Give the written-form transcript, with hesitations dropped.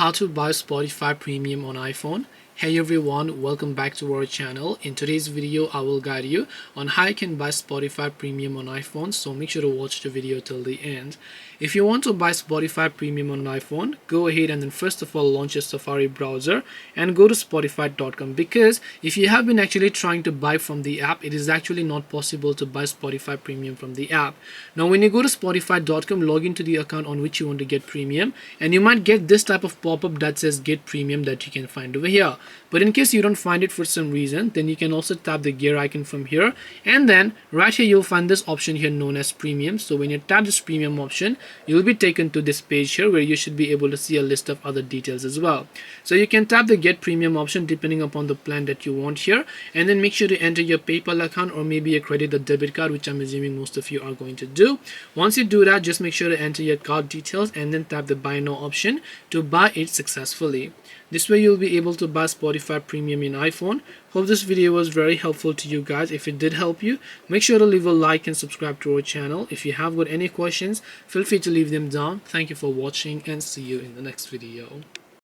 how to buy Spotify Premium on iPhone. Hey everyone, welcome back to our channel. In today's video, I will guide you on how you can buy Spotify Premium on iPhone, so make sure to watch the video till the end. If you want to buy Spotify Premium on iPhone, go ahead and then first of all launch your Safari browser and go to spotify.com, because if you have been actually trying to buy from the app, it is actually not possible to buy Spotify Premium from the app. Now when you go to spotify.com, log into the account on which you want to get premium, and you might get this type of pop-up that says get premium that you can find over here. But in case you don't find it for some reason, then you can also tap the gear icon from here, and then right here you'll find this option here known as premium. So when you tap this premium option, you'll be taken to this page here where you should be able to see a list of other details as well. So you can tap the get premium option depending upon the plan that you want here, and then make sure to enter your PayPal account or maybe a credit or debit card, which I'm assuming most of you are going to do. Once you do that, just make sure to enter your card details and then tap the buy now option to buy it successfully. This way you'll be able to buy Spotify Premium in iPhone. Hope this video was very helpful to you guys. If it did help you, make sure to leave a like and subscribe to our channel. If you have got any questions, feel free to leave them down. Thank you for watching and see you in the next video.